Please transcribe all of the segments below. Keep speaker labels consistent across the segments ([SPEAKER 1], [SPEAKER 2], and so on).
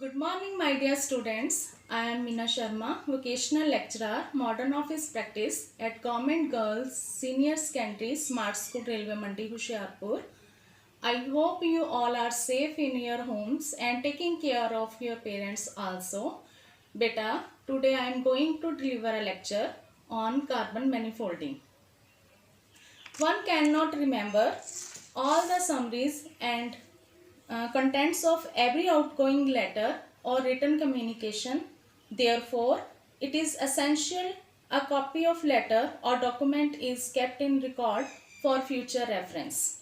[SPEAKER 1] Good morning, my dear students. I am Meena Sharma, vocational lecturer, modern office practice at Government Girls Senior Secondary Smart School Railway Mandi Hoshiarpur. I hope you all are safe in your homes and taking care of your parents also. Beta, today I am going to deliver a lecture on carbon manifolding. One cannot remember all the summaries and contents of every outgoing letter or written communication. Therefore, it is essential a copy of letter or document is kept in record for future reference.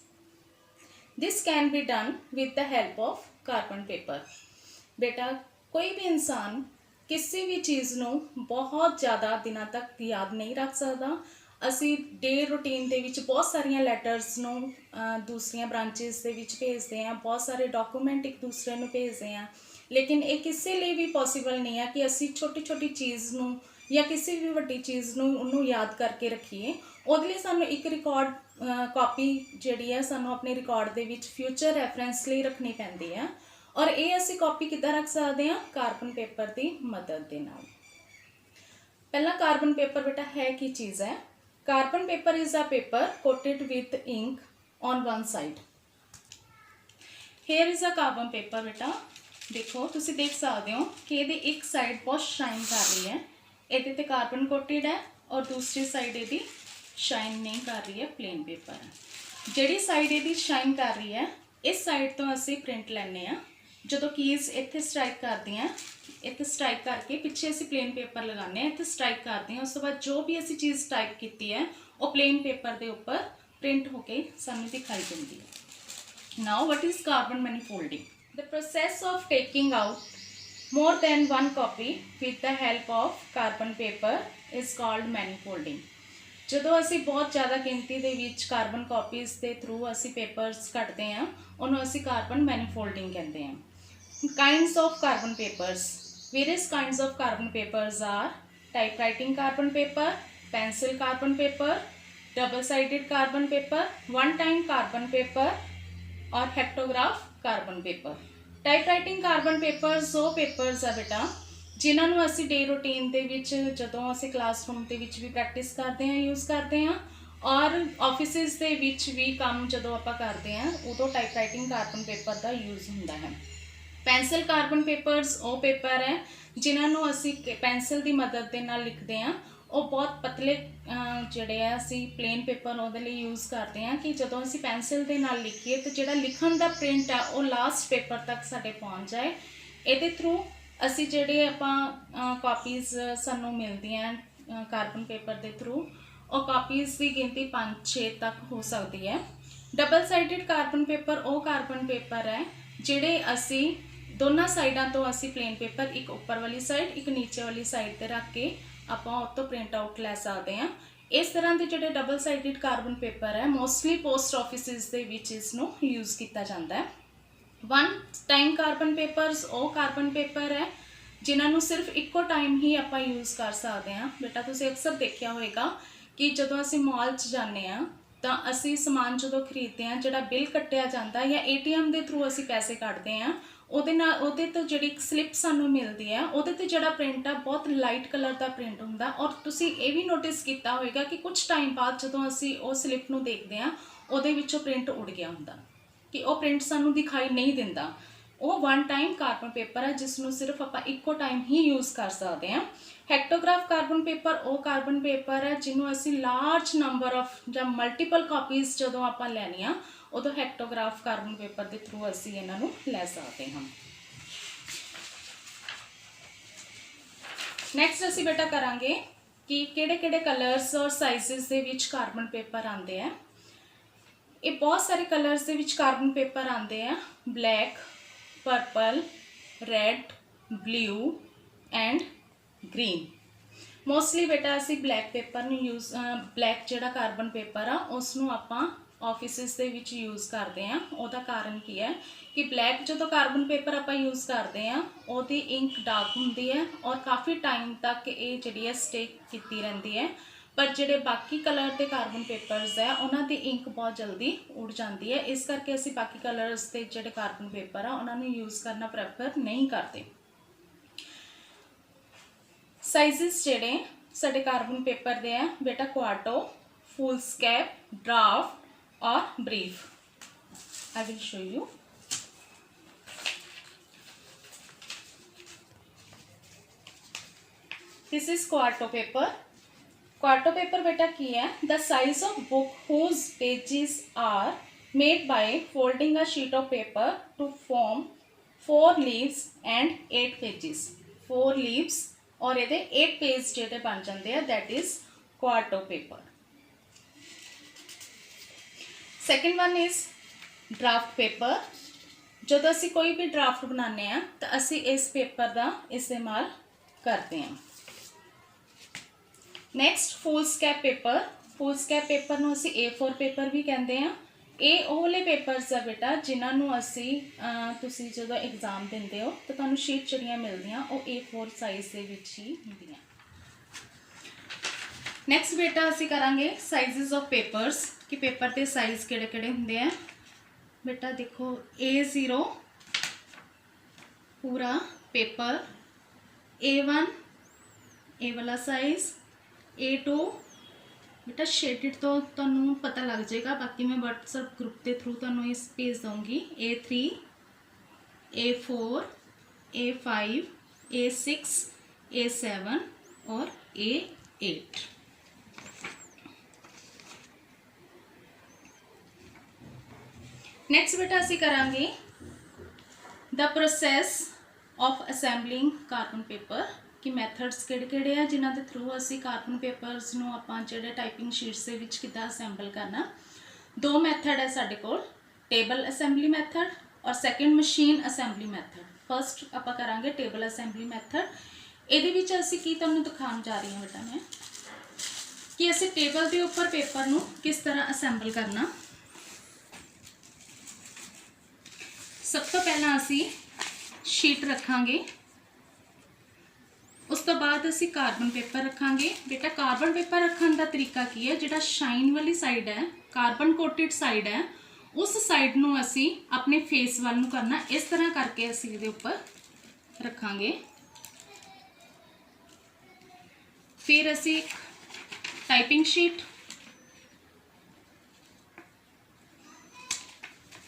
[SPEAKER 1] This can be done with the help of carbon paper. बेटा कोई भी इंसान किसी भी चीज़ ਨੂੰ बहुत ज़्यादा दिनों तक याद नहीं रख सकता। ਅਸੀਂ ਡੇ ਰੂਟੀਨ ਦੇ ਵਿੱਚ ਬਹੁਤ ਸਾਰੀਆਂ ਲੈਟਰਸ ਨੂੰ ਦੂਸਰੀਆਂ ਬ੍ਰਾਂਚਿਸ ਦੇ ਵਿੱਚ ਭੇਜਦੇ ਹਾਂ, ਬਹੁਤ ਸਾਰੇ ਡਾਕੂਮੈਂਟ ਇੱਕ ਦੂਸਰੇ ਨੂੰ ਭੇਜਦੇ ਹਾਂ, ਲੇਕਿਨ ਇਹ ਕਿਸੇ ਲਈ ਵੀ ਪੋਸੀਬਲ ਨਹੀਂ ਹੈ ਕਿ ਅਸੀਂ ਛੋਟੀ ਛੋਟੀ ਚੀਜ਼ ਨੂੰ ਜਾਂ ਕਿਸੇ ਵੀ ਵੱਡੀ ਚੀਜ਼ ਨੂੰ ਉਹਨੂੰ ਯਾਦ ਕਰਕੇ ਰੱਖੀਏ। ਉਹਦੇ ਲਈ ਸਾਨੂੰ ਇੱਕ ਰਿਕਾਰਡ ਕਾਪੀ ਜਿਹੜੀ ਹੈ ਸਾਨੂੰ ਆਪਣੇ ਰਿਕਾਰਡ ਦੇ ਵਿੱਚ ਫਿਊਚਰ ਰੈਫਰੈਂਸ ਲਈ ਰੱਖਣੀ ਪੈਂਦੀ ਹੈ। और ये असी कॉपी किद्दां रख सकते हैं? कार्बन पेपर की मदद के नाल। पहला कार्बन पेपर बेटा है की चीज़ है? Carbon paper is a paper coated with ink on one side. Here is a carbon paper बेटा, देखो तुसी देख सकते हो कि ये एक साइड बहुत शाइन कर रही है, ये ते कार्बन कोटेड है और दूसरी साइड ये शाइन नहीं कर रही है, प्लेन पेपर है। जिहड़ी साइड ये शाइन कर रही है इस साइड तो असी प्रिंट लैने आ। जो कीज़ इत्थे स्ट्राइक करते हैं, इत्थे स्ट्राइक करके पिछे असी प्लेन पेपर लगाने, इत्थे स्ट्राइक करते हैं, उस तो बाद जो भी असी चीज़ टाइप की है वो प्लेन पेपर के उपर प्रिंट होके सानू दिखाई देती है। Now what is carbon manifolding? The process of taking out more than one copy with the help of carbon paper is called manifolding. जो असी बहुत ज़्यादा गिनती के विच कार्बन कॉपीज़ के थ्रू असी पेपर्स कटते हैं उन्होंने असी कार्बन मैनीफोल्डिंग कहते हैं। Kinds of carbon papers. Various kinds of carbon papers are typewriting carbon paper, pencil carbon paper, double-sided carbon paper, one-time carbon paper और hectograph carbon paper. Typewriting carbon papers वो papers है बेटा जिन्होंने असी डे रूटीन के विच जदों असी classroom के विच भी प्रैक्टिस करते हैं, यूज़ करते हैं और ऑफिसिस के विच भी काम जदों आपां करते हैं उदों टाइपराइटिंग कार्बन पेपर का यूज़ होंदा है। पेंसिल कार्बन पेपर्स वो पेपर है जिन्होंने असी पेंसिल की मदद के नाल लिखते हैं, वो बहुत पतले जोड़े असी प्लेन पेपर वो यूज़ करते हैं कि जो असी पेंसिल के नाल लिखिए तो जो लिखण का प्रिंट है वो लास्ट पेपर तक साढ़े पहुँच जाए। ये थ्रू असी जोड़े आपां कॉपीज़ सानू मिलती हैं कार्बन पेपर के थ्रू, और कॉपीज़ की गिनती 5-6 तक हो सकती है। डबल साइडेड कार्बन पेपर वो कार्बन पेपर है जिहड़े असी दोनों साइडों तो असी प्लेन पेपर एक उपर वाली साइड एक नीचे वाली साइड पर रख के आपां उत्तों प्रिंट आउट लै सकते हैं। इस तरह के जोड़े डबल साइडेड कार्बन पेपर है मोस्टली पोस्ट ऑफिसिस के विच इसनूं यूज़ किया जाता है। वन टाइम कार्बन पेपर्स वो कार्बन पेपर है जिन्होंने सिर्फ इको टाइम ही आपां यूज़ कर सकते हैं। बेटा तुसीं अक्सर देखा होगा कि जदों असी मॉल च जाने तो असी समान जो खरीदते हैं जोड़ा बिल कट्टिया जाता है या ATM के थ्रू असी पैसे कटते हैं उहदे तो जी स्लिप सानू मिलती है उहदे जोड़ा प्रिंट है बहुत लाइट कलर का प्रिंट होंदा। और तुसी ये भी नोटिस किया होगा कि कुछ टाइम बाद जो असी वो स्लिप नूं देखते हैं उहदे विचों प्रिंट उड़ गया होंदा कि वह प्रिंट सानू दिखाई नहीं दिंदा। वो वन टाइम कार्बन पेपर है जिसनों सिर्फ आप इको टाइम ही यूज़ कर सकते हैं। हेक्टोग्राफ कार्बन पेपर वो कार्बन पेपर है जिन्हों असी लार्ज नंबर ऑफ या मल्टीपल कॉपीज़ जो आप लैनिया उदों हेक्टोग्राफ कार्बन पेपर के थ्रू असी इन्हों लै सकते हैं। नैक्सट असी बेटा करांगे कि किहड़े-किहड़े कलर्स और साइजिज के विच कार्बन पेपर आते हैं। ये बहुत सारे कलर्स के विच कार्बन पेपर आते हैं, black, purple, red, blue and green. Mostly बेटा असी ब्लैक पेपर यूज़ ब्लैक जोड़ा कार्बन पेपर आ उसनों आपां ऑफिसिस के विच यूज़ करते हैं। उसका कारण की है कि ब्लैक जो कार्बन पेपर आप यूज़ करते हैं वो इंक डार्क होंगी है और काफ़ी टाइम तक ये जी स्टे की रहती है। पर ਜਿਹੜੇ बाकी कलर के कार्बन पेपर्स है उन्हां दी इंक बहुत जल्दी उड़ जाती है, इस करके असी बाकी कलर्स के ਜਿਹੜੇ कार्बन पेपर आ उन्हां नूं यूज़ करना प्रैफर नहीं करते। साइजिस ਜਿਹੜੇ ਸਾਡੇ कार्बन पेपर ਦੇ है बेटा क्वार्टो, फुलस्कैप, ड्राफ्ट और brief. I will show you. This is quarto paper. Quarto paper बेटा की है the size of book whose pages are made by folding a sheet of paper to form 4 leaves and 8 pages। 4 leaves और ये 8 page जेडे बन जाते हैं, that is quarto paper. Second one is draft paper. जो असी कोई भी ड्राफ्ट बनाने हैं तो असी इस पेपर का इस्तेमाल करते हैं। Next foolscap paper. Foolscap paper नूं असी A4 पेपर भी कहते हैं। ये ओहले पेपर्स आ बेटा जिन्होंने असी तुसी जो एग्जाम देंदे हो तो तुहानूं शीट जिहड़ियां मिलदियां वो A4 साइज़ दे विच ही हुंदियां। नैक्सट बेटा असी करांगे साइजिज ऑफ पेपर्स कि पेपर के साइज़ किहड़े-किहड़े हुंदे हैं। बेटा देखो A0 पूरा पेपर, A1 ए वाला साइज़, A2 बेटा शेडेड तो तुहानूं पता लग जाएगा, बाकी मैं व्हाट्सएप ग्रुप के थ्रू तुहानूं इस भेज दूँगी। A3, A4, A5, A6, A7 और A8। नैक्सट बेटा असी करांगे the process of assembling carbon paper कि मैथड्स किहड़े-किहड़े आ जिन्हां दे थ्रू असी कार्बन पेपर्स नूं आपां जिहड़े टाइपिंग शीट्स दे विच किद्दां असैम्बल करना। 2 मैथड है साडे कोल, टेबल असैम्बली मैथड और second machine assembly method. First आपां करांगे टेबल असैम्बली मैथड। इहदे विच असी की तुहानूं दिखाउण जा रही हां बेटा मैं कि असी टेबल के उपर पेपर नूं किस तरह असैम्बल करना। सब तो पहला असी शीट रखांगे, उस तो बाद असी कार्बन पेपर रखांगे। बेटा कार्बन पेपर रखने का तरीका की है, जिहड़ा शाइन वाली साइड है, कार्बन कोटेड साइड है, उस साइड नूं असी अपने फेस वाल नूं करना। इस तरह करके असी इहदे उपर रखांगे। फिर असी टाइपिंग शीट,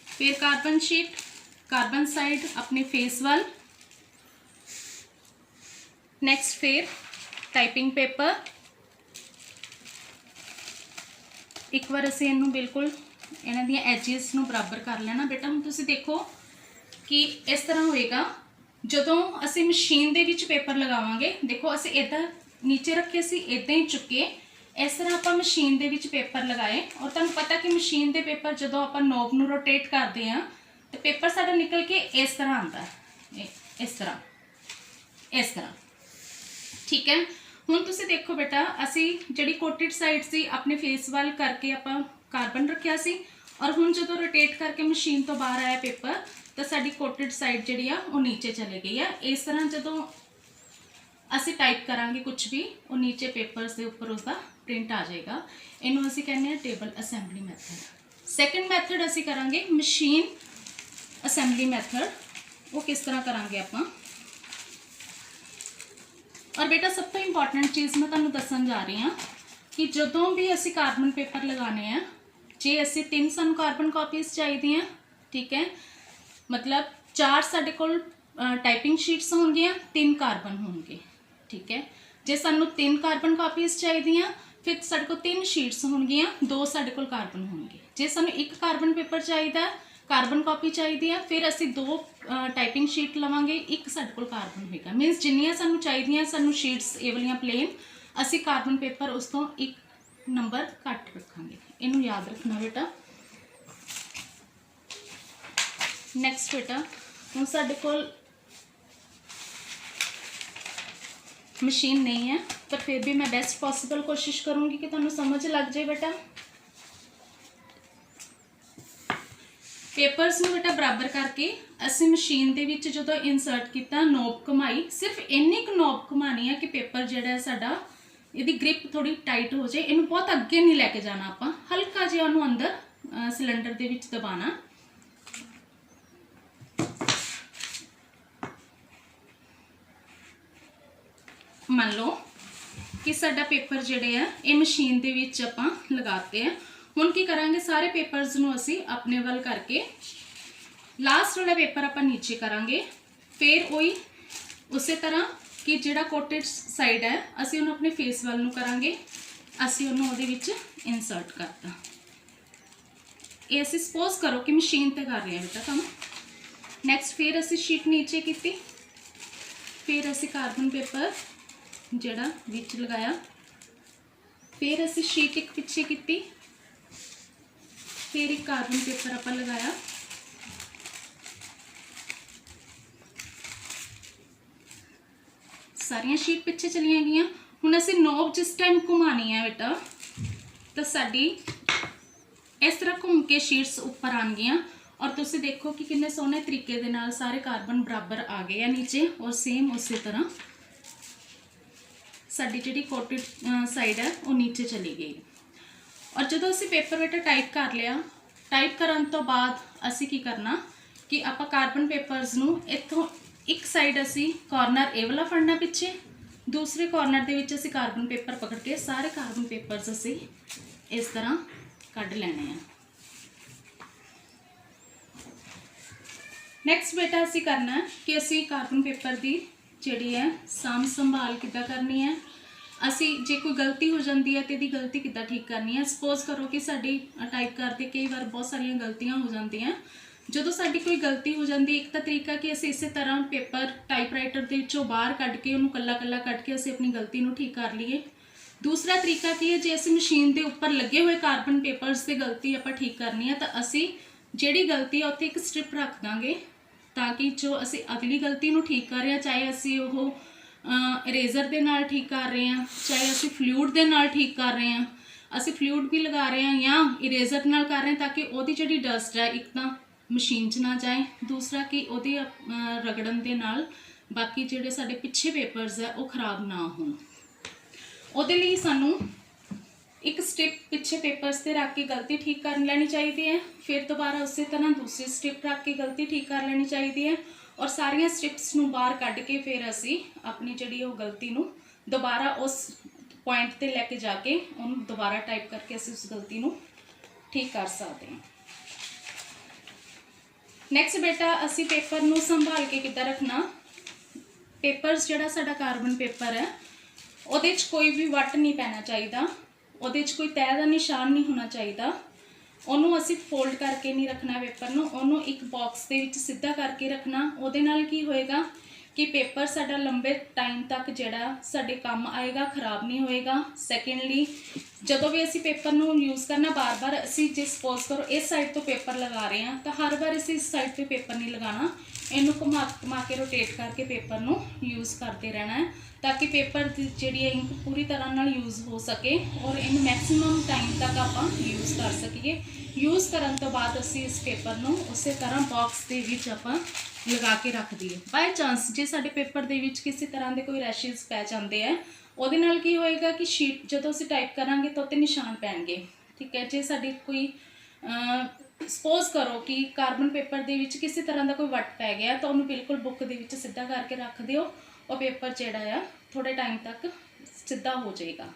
[SPEAKER 1] फिर कार्बन शीट, कार्बन साइड अपने फेस वाल, नैक्सट फिर टाइपिंग पेपर। एक बार असीं इनू बिल्कुल इन्हां दी एजिस नू बराबर कर लेना। बेटा हुण तुसीं देखो कि इस तरह होएगा जदों असीं मशीन दे विच पेपर लगावांगे। देखो असीं इदां नीचे रखे सी, इदां ही चुके, इस तरह आपां मशीन दे विच पेपर लगाए और तुहानूं पता कि मशीन दे पेपर जदों आपां नोब नूं रोटेट करदे हां तो पेपर साडा निकल के इस तरह आंदा है, इस तरह। ठीक है, हुण तुसीं देखो बेटा असी जिहड़ी कोटेड साइड सी अपने फेस वाल करके आपां कार्बन रखिया सी और हुण जदों रोटेट करके मशीन तो बाहर आया पेपर तो साडी कोटेड साइड जिहड़ी आ वो नीचे चली गई है। इस तरह जदों असी टाइप करांगे कुछ भी वो नीचे पेपर्स के उपर उसका प्रिंट आ जाएगा। इनू असी कहने हैं table assembly method. Second method असी करांगे मशीन असैम्बली मैथड। वो किस तरह करांगे आपां। और बेटा सब तो इंपॉर्टेंट चीज़ मैं तुहानूं दस्सण जा रही हाँ कि जदों भी असी कार्बन पेपर लगाने हैं, जे असी 3 सानूं कार्बन कॉपीज़ चाहिए, ठीक है, मतलब 4 साडे कोल टाइपिंग शीट्स होंगियां, 3 कार्बन होंगे, ठीक है। जे सानूं 3 कार्बन कॉपीज़ चाहिए फिर साडे कोल 3 शीट्स होंगियां, 2 साडे कोल कार्बन होंगे। जे सानूं 1 कार्बन पेपर चाहिए, कार्बन कॉपी चाहिए, फिर असी 2 टाइपिंग शीट लवांगे, 1 साडे कोल कार्बन होएगा। मीनस जिन्नियां सानूं चाहिए सानूं शीट्स ये वालियां प्लेन, असी कार्बन पेपर उस तो 1 नंबर घट रखांगे। इनू याद रखना बेटा। नैक्सट बेटा हुण साडे कोल मशीन नहीं है पर फिर भी मैं बेस्ट पॉसिबल कोशिश करूँगी कि तुहानूं समझ लग जाए बेटा। पेपर्स नूं बेटा बराबर करके असी मशीन दे विच जदों इंसर्ट किया, नोब घुमाई, सिर्फ इन्नी क नोब घुमानी है कि पेपर जिहड़ा साडा ਇਹਦੀ ਗ੍ਰਿਪ ਥੋੜੀ ਟਾਈਟ ਹੋ ਜਾਏ। ਇਹਨੂੰ ਬਹੁਤ ਅੱਗੇ ਨਹੀਂ ਲੈ ਕੇ ਜਾਣਾ, ਆਪਾਂ ਹਲਕਾ ਜਿਹਾ ਉਹਨੂੰ ਅੰਦਰ ਸਿਲੰਡਰ ਦੇ ਵਿੱਚ ਦਬਾਣਾ। ਮੰਨ ਲਓ ਕਿ ਸਾਡਾ ਪੇਪਰ ਜਿਹੜੇ ਆ ਇਹ ਮਸ਼ੀਨ ਦੇ ਵਿੱਚ ਆਪਾਂ ਲਗਾਤੇ ਆ। ਹੁਣ ਕੀ ਕਰਾਂਗੇ, ਸਾਰੇ ਪੇਪਰਸ ਨੂੰ ਅਸੀਂ ਆਪਣੇ ਵੱਲ ਕਰਕੇ ਲਾਸਟ ਵਾਲਾ ਪੇਪਰ ਆਪਾਂ ਨੀਚੇ ਕਰਾਂਗੇ। ਫਿਰ ਉਹੀ ਉਸੇ ਤਰ੍ਹਾਂ कि जिहड़ा कोटेड साइड है असी उन्होंने अपने फेस वाल नूं करांगे, असी उन्होंने उहदे विच इंसर्ट करता। ये असी सपोज करो कि मशीन ते कर रहे हैं बेटा काम। नैक्सट फिर असी शीट नीचे की, फिर असी कार्बन पेपर जिहड़ा विच लगाया, फिर असी शीट एक पिछे की, फिर एक कार्बन पेपर आप लगाया। सारियां शीट पिछे चलिया गई। हुण असी नोब जिस टाइम घुमानी है बेटा तो साडी इस तरह घूम के शीट्स उपर आनगियां और तुसी देखो कि कितने सोहने तरीके दे नाल सारे कार्बन बराबर आ गए हैं नीचे और सेम उसी तरह साडी जिहड़ी कोटेड साइड है वो नीचे चली गई। और जो असी पेपर बेटा टाइप कर लिया, टाइप करन तो बाद असी की करना कि आपां कार्बन पेपर्स नूं इत्थों एक साइड असी कॉर्नर ए वाला फड़ना पिछे, दूसरे कॉर्नर दे विच असी कार्बन पेपर पकड़ के सारे कार्बन पेपर्स असी इस तरह कढ़ लेने हैं। नैक्सट बेटा असी करना है कि असी कार्बन पेपर की जिहड़ी है साम संभाल किद्दां करनी है। असी जे कोई गलती हो जाती है तो इहदी गलती किद्दां ठीक करनी है। सपोज करो कि साडी टाइप करते कई बार बहुत सारिया गलतियां हो जांदियां। जो साडी कोई गलती हो जाती, एक तो तरीका कि असी इस तरह पेपर टाइपराइटर के विचों बाहर कढ़ के उन्होंने कला कला कढ़ के असी अपनी गलती को ठीक कर लीए। दूसरा तरीका की है, जे असी मशीन के उपर लगे हुए कार्बन पेपर्स से गलती आप ठीक करनी है तो असी जिहड़ी गलती है उत्थे एक स्ट्रिप रख देंगे ताकि जो असी अगली गलती को ठीक कर रहे हैं, चाहे असी वो इरेजर के नाल ठीक कर रहे हैं, चाहे असी फ्लूइड के नाल ठीक कर रहे हैं, असी फ्लूइड भी लगा रहे हैं या इरेजर नाल कर रहे हैं ताकि वो जिहड़ी डस्ट है एक तो मशीन च ना जाए, दूसरा कि उहदे रगड़न दे नाल बाकी जिहड़े साडे पिछे पेपर्स है वो खराब ना होण। उहदे लई सानू एक स्ट्रिप पिछे पेपर्स ते रख के गलती ठीक कर लेनी चाहिए है। फिर दोबारा उस तरह दूसरी स्ट्रिप रख के गलती ठीक कर लेनी चाहिए है और सारिया स्ट्रिप्स नूं बाहर कढ़ के फिर असी अपनी जिहड़ी वो गलती नूं दोबारा उस पॉइंट ते लैके जाके उन्होंने दोबारा टाइप करके असी उस गलती नूं ठीक कर सकते हैं। नैक्सट बेटा असी पेपर नूं संभाल के किद्दां रखना। पेपर्स जिहड़ा साडा कार्बन पेपर है उहदे च कोई भी वट नहीं पैना चाहिए, उहदे च कोई तह का निशान नहीं होना चाहिए। उन्होंने असी फोल्ड करके नहीं रखना पेपर नूं, उन्होंने एक बॉक्स के विच सीधा करके रखना। उहदे नाल की होएगा कि पेपर साडा लंबे टाइम तक जिहड़ा साडे काम आएगा, खराब नहीं होएगा। सैकेंडली जदों भी असी पेपर नूं यूज़ करना, बार बार असी जे सपोज करो इस साइड तो पेपर लगा रहे हैं तो हर बार असी इस साइड पर पेपर नहीं लगाना, इनू घुमा घुमा के रोटेट करके पेपर नूं यूज़ करते रहना है ताकि पेपर जिहड़ी इंक पूरी तरह नाल यूज़ हो सके और इन मैक्सिमम टाइम तक आपां यूज़ कर सकीए। यूज़ करन तो बाद असी इस पेपर नूं उस तरह बॉक्स दे विच आपां लगा के रख दिए। बाय चांस जे साडे पेपर दे विच किसी तरह के कोई रैशिज पै जाते हैं, उहदे नाल की होएगा कि शीट जदों असीं टाइप करांगे तो उत्ते निशान पैणगे। ठीक है, जे साडी कोई सपोज करो कि कार्बन पेपर दे विच किसी तरह का कोई वट पै गया तो उन्होंने बिल्कुल बुक दे विच सीधा करके रख दिओ और पेपर जिहड़ा आ थोड़े टाइम तक सीधा हो जाएगा।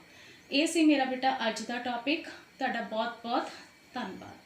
[SPEAKER 1] ये सी मेरा बेटा अज दा टॉपिक। तुहाडा बहुत बहुत धन्नवाद।